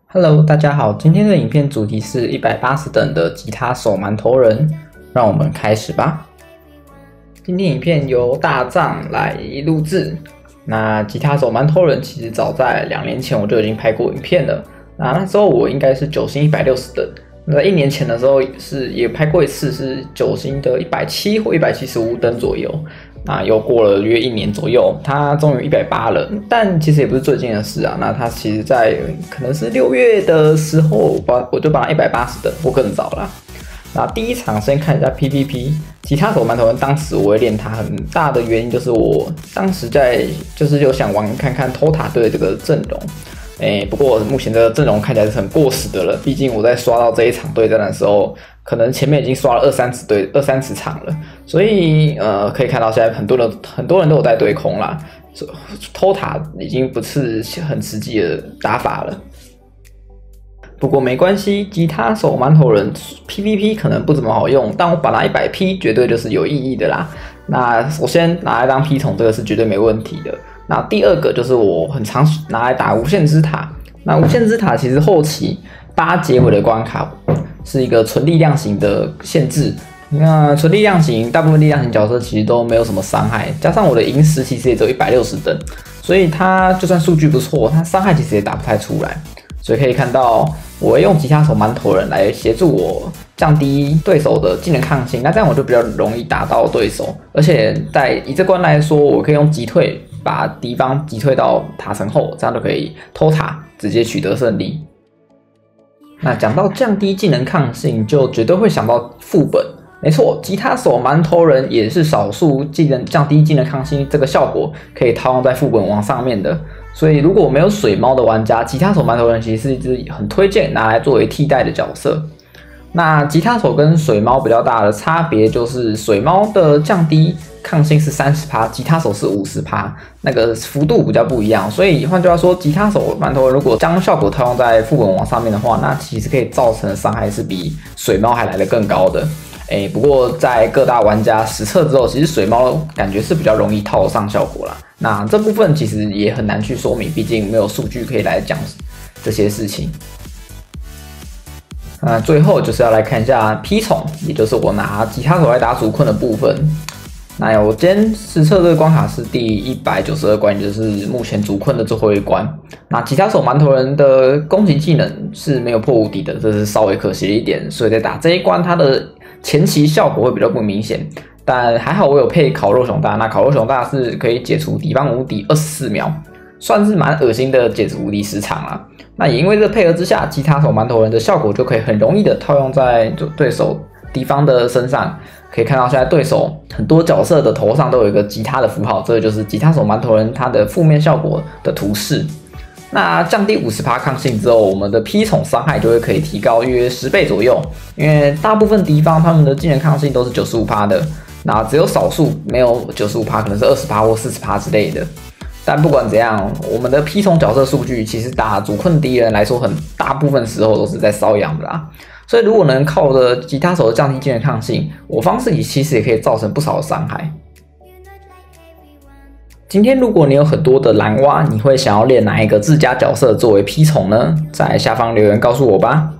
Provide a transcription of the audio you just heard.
Hello， 大家好，今天的影片主题是180等的吉他手馒头人，让我们开始吧。今天影片由大藏来录制。那吉他手馒头人其实早在2年前我就已经拍过影片了。那时候我应该是9星160等，那在1年前的时候也拍过一次，是9星的170或175等左右。那又过了约1年左右，他终于180了，但其实也不是最近的事啊。那他其实在可能是6月的时候，我就把他180等，或更早啦。那第一场先看一下 PPP 吉他手馒头人，当时我会练他很大的原因就是我当时就是有想玩看看偷塔队的这个阵容。不过目前的阵容看起来是很过时的了，毕竟我在刷到这一场对战的时候，可能前面已经刷了20-30场了，所以可以看到现在很多人都有在对空啦，偷塔已经不是很实际的打法了。不过没关系，吉他手馒头人 PVP 可能不怎么好用，但我把它100P 绝对就是有意义的啦。那首先拿来当 P 桶，这个是绝对没问题的。那第二个就是我很常拿来打无限之塔。那无限之塔其实后期8结尾的关卡是一个纯力量型的限制。那纯力量型，大部分力量型角色其实都没有什么伤害，加上我的萤石其实也只有160等，所以它就算数据不错，它伤害其实也打不太出来。所以可以看到，我会用吉他手馒头人来协助我降低对手的技能抗性，那这样我就比较容易打到对手，而且以这关来说，我可以用击退把敌方击退到塔层后，这样就可以偷塔直接取得胜利。那讲到降低技能抗性，就绝对会想到副本。没错，吉他手馒头人也是少数降低技能抗性这个效果可以套用在副本王上面的。所以如果没有水猫的玩家，吉他手馒头人其实是一支很推荐拿来作为替代的角色。那吉他手跟水猫比较大的差别就是水猫的降低抗性是30%，吉他手是50%，那个幅度比较不一样。所以换句话说，吉他手馒头人如果将效果套用在副本王上面的话，那其实可以造成的伤害是比水猫还来得更高的。不过在各大玩家实测之后，其实水猫感觉是比较容易套上效果啦。那这部分其实也很难去说明，毕竟没有数据可以来讲这些事情。最后就是要来看一下 P 宠，也就是我拿吉他手来打主困的部分。那我今天实测这个关卡是第192关，也就是目前主困的最后一关。那吉他手馒头人的攻击技能是没有破无敌的，这是稍微可惜一点，所以在打这一关它的前期效果会比较不明显。但还好我有配烤肉熊大，那烤肉熊大是可以解除敌方无敌24秒，算是蛮恶心的解除无敌时长啦。那也因为这个配合之下，吉他手馒头人的效果就可以很容易的套用在敌方的身上。可以看到现在对手很多角色的头上都有一个吉他的符号，这个就是吉他手馒头人它的负面效果的图示。那降低50%抗性之后，我们的 P 宠伤害就会可以提高约10倍左右，因为大部分敌方他们的技能抗性都是95%的，那只有少数没有95%，可能是20%或40%之类的。但不管怎样，我们的 P 宠角色数据其实打主困敌人来说，很大部分时候都是在瘙痒的啦。所以如果能靠着吉他手的降低技能抗性，我方式其实也可以造成不少的伤害。今天如果你有很多的蓝蛙，你会想要练哪一个自家角色作为 P 宠呢？在下方留言告诉我吧。